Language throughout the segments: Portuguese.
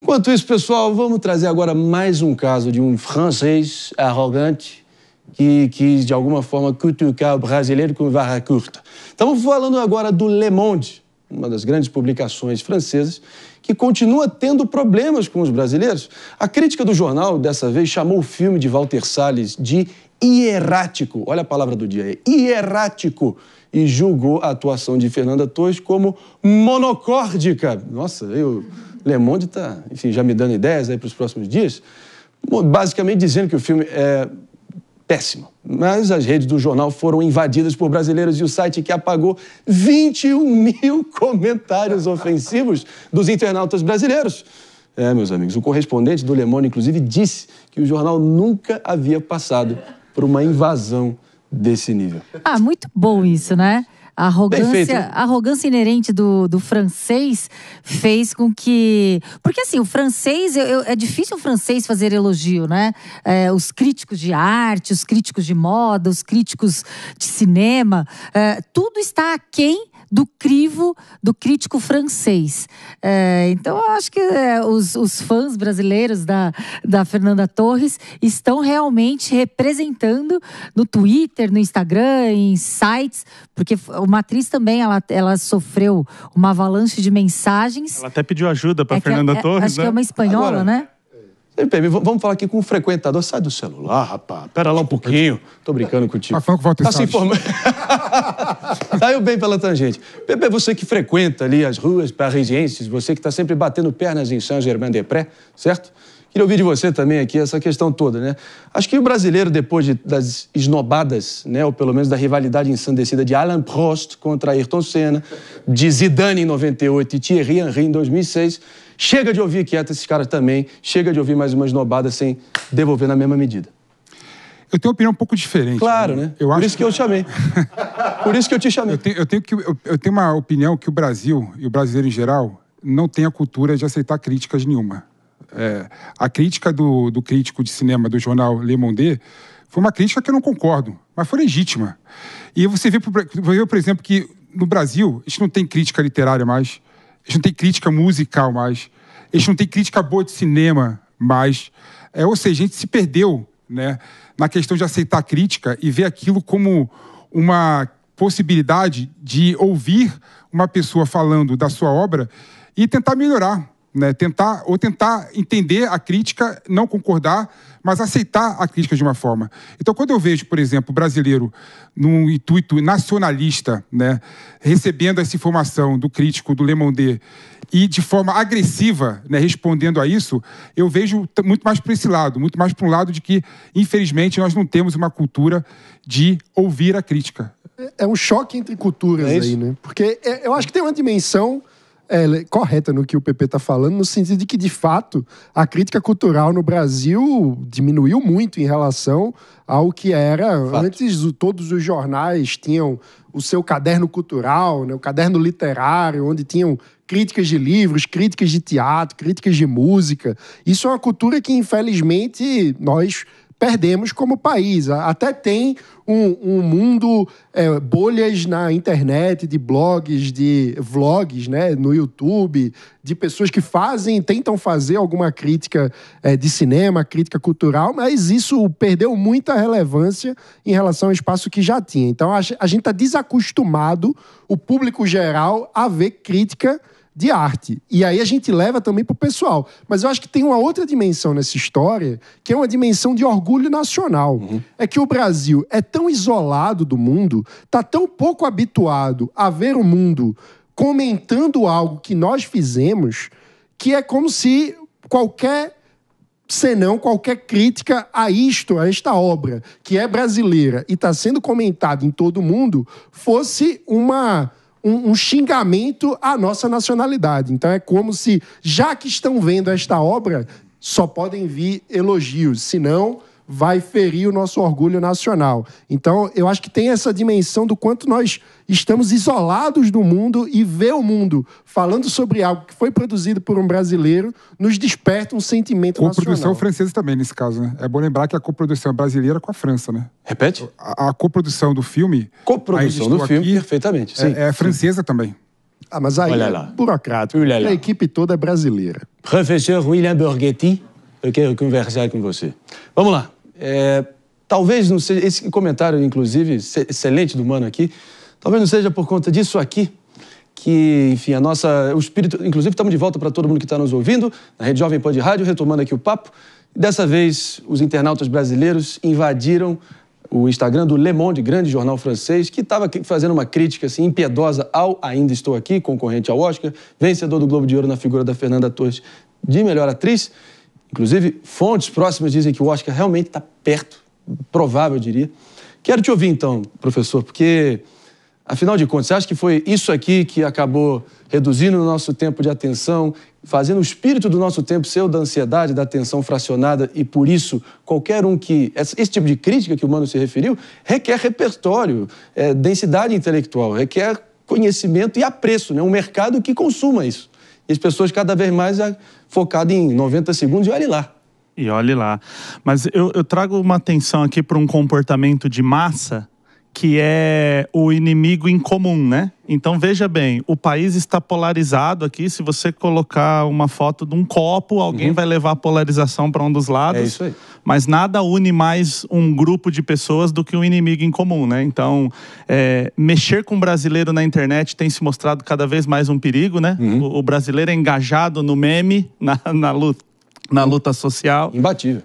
Enquanto isso, pessoal, vamos trazer agora mais um caso de um francês arrogante que quis, de alguma forma, cutucar o brasileiro com vara curta. Estamos falando agora do Le Monde, uma das grandes publicações francesas, que continua tendo problemas com os brasileiros. A crítica do jornal, dessa vez, chamou o filme de Walter Salles de hierático. Olha a palavra do dia, hierático. E julgou a atuação de Fernanda Torres como monocórdica. Nossa, o Le Monde está, enfim, já me dando ideias aí para os próximos dias. Basicamente dizendo que o filme é péssimo. Mas as redes do jornal foram invadidas por brasileiros e o site que apagou 21 mil comentários ofensivos dos internautas brasileiros. Meus amigos, o correspondente do Le Monde, inclusive, disse que o jornal nunca havia passado por uma invasão desse nível. Ah, muito bom isso, né? A arrogância inerente do francês fez com que... Porque, assim, o francês... É difícil o francês fazer elogio, né? Os críticos de arte, os críticos de moda, os críticos de cinema, tudo está aquém do crivo do crítico francês. Então, eu acho que os fãs brasileiros da Fernanda Torres estão realmente representando no Twitter, no Instagram, em sites, porque uma atriz também, ela sofreu uma avalanche de mensagens. Ela até pediu ajuda para Fernanda Torres, acho que é uma espanhola, agora, né? Vamos falar aqui com um frequentador. Sai do celular, rapaz. Pera lá um pouquinho. Tô brincando contigo. Tá se informando. Saiu bem pela tangente. Pepe, você que frequenta ali as ruas parisienses, você que está sempre batendo pernas em Saint-Germain-des-Prés, certo? Queria ouvir de você também aqui essa questão toda, né? Acho que o brasileiro, depois das esnobadas, né, ou pelo menos da rivalidade ensandecida de Alain Prost contra Ayrton Senna, de Zidane em 98 e Thierry Henry em 2006, chega de ouvir quieto esses caras também, chega de ouvir mais uma esnobada sem devolver na mesma medida. Eu tenho uma opinião um pouco diferente. Claro, né? Por isso que eu chamei. Por isso que eu te chamei. Eu tenho uma opinião que o Brasil, e o brasileiro em geral, não tem a cultura de aceitar críticas nenhuma. A crítica do crítico de cinema do jornal Le Monde foi uma crítica que eu não concordo, mas foi legítima. E você vê, por exemplo, que no Brasil, a gente não tem crítica literária mais, a gente não tem crítica musical mais, a gente não tem crítica boa de cinema mais. Ou seja, a gente se perdeu, né, na questão de aceitar crítica e ver aquilo como uma possibilidade de ouvir uma pessoa falando da sua obra e tentar melhorar. Né, tentar entender a crítica, não concordar, mas aceitar a crítica de uma forma. Então, quando eu vejo, por exemplo, o brasileiro num intuito nacionalista, né, recebendo essa informação do crítico do Le Monde e de forma agressiva, né, respondendo a isso, eu vejo muito mais para esse lado, muito mais para um lado de que, infelizmente, nós não temos uma cultura de ouvir a crítica. É um choque entre culturas aí, né? Porque eu acho que tem uma dimensão correta no que o PP está falando, no sentido de que, de fato, a crítica cultural no Brasil diminuiu muito em relação ao que era. Antes, todos os jornais tinham o seu caderno cultural, né, o caderno literário, onde tinham críticas de livros, críticas de teatro, críticas de música. Isso é uma cultura que, infelizmente, nós perdemos como país. Até tem um mundo, bolhas na internet, de blogs, de vlogs, né, no YouTube, de pessoas que tentam fazer alguma crítica de cinema, crítica cultural, mas isso perdeu muita relevância em relação ao espaço que já tinha. Então, a gente está desacostumado, o público geral, a ver crítica de arte. E aí a gente leva também para o pessoal. Mas eu acho que tem uma outra dimensão nessa história, que é uma dimensão de orgulho nacional. É que o Brasil é tão isolado do mundo, está tão pouco habituado a ver o mundo comentando algo que nós fizemos, que é como se qualquer crítica a esta obra, que é brasileira e está sendo comentada em todo o mundo, fosse um xingamento à nossa nacionalidade. Então é como se, já que estão vendo esta obra, só podem vir elogios, senão vai ferir o nosso orgulho nacional. Então eu acho que tem essa dimensão do quanto nós estamos isolados do mundo, e ver o mundo falando sobre algo que foi produzido por um brasileiro nos desperta um sentimento nacional. Coprodução francesa também, nesse caso, né? É bom lembrar que a coprodução é brasileira com a França, né? Repete? A coprodução do filme... Coprodução do filme, perfeitamente. Sim, é francesa também. Ah, mas aí é burocrático. A equipe toda é brasileira. Professor William Borghetti, eu quero conversar com você. Vamos lá. Talvez não seja... Esse comentário, inclusive, excelente do Mano aqui, talvez não seja por conta disso aqui, que, enfim, o espírito... Inclusive, estamos de volta para todo mundo que está nos ouvindo, na Rede Jovem Pan de Rádio, retomando aqui o papo. Dessa vez, os internautas brasileiros invadiram o Instagram do Le Monde, grande jornal francês, que estava fazendo uma crítica assim, impiedosa ao Ainda Estou Aqui, concorrente ao Oscar, vencedor do Globo de Ouro na figura da Fernanda Torres de melhor atriz. Inclusive, fontes próximas dizem que o Oscar realmente está perto, provável, eu diria. Quero te ouvir, então, professor, porque, afinal de contas, você acha que foi isso aqui que acabou reduzindo o nosso tempo de atenção, fazendo o espírito do nosso tempo ser o da ansiedade, da atenção fracionada, e por isso, qualquer um que... Esse tipo de crítica que o Mano se referiu requer repertório, densidade intelectual, requer conhecimento e apreço, né? Um mercado que consuma isso. E as pessoas cada vez mais focadas em 90 segundos e olhe lá. E olhe lá. Mas eu trago uma atenção aqui para um comportamento de massa que é o inimigo em comum, né? Então, veja bem, o país está polarizado aqui. Se você colocar uma foto de um copo, alguém vai levar a polarização para um dos lados. É isso aí. Mas nada une mais um grupo de pessoas do que um inimigo em comum, né? Então, mexer com o brasileiro na internet tem se mostrado cada vez mais um perigo, né? O brasileiro é engajado no meme, na luta social. Imbatível.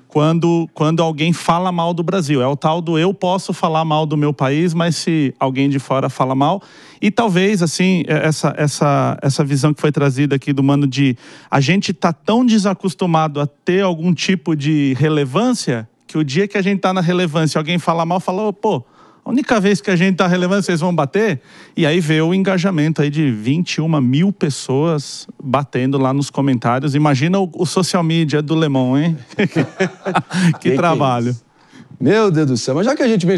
Quando alguém fala mal do Brasil. É o tal do eu posso falar mal do meu país, mas se alguém de fora fala mal. E talvez, assim, essa visão que foi trazida aqui do Mano de a gente tá tão desacostumado a ter algum tipo de relevância que o dia que a gente tá na relevância alguém fala mal, fala, pô, a única vez que a gente tá relevante, vocês vão bater? E aí veio o engajamento aí de 21 mil pessoas batendo lá nos comentários. Imagina o social media do Le Monde, hein? Que trabalho. Meu Deus do céu. Mas já que a gente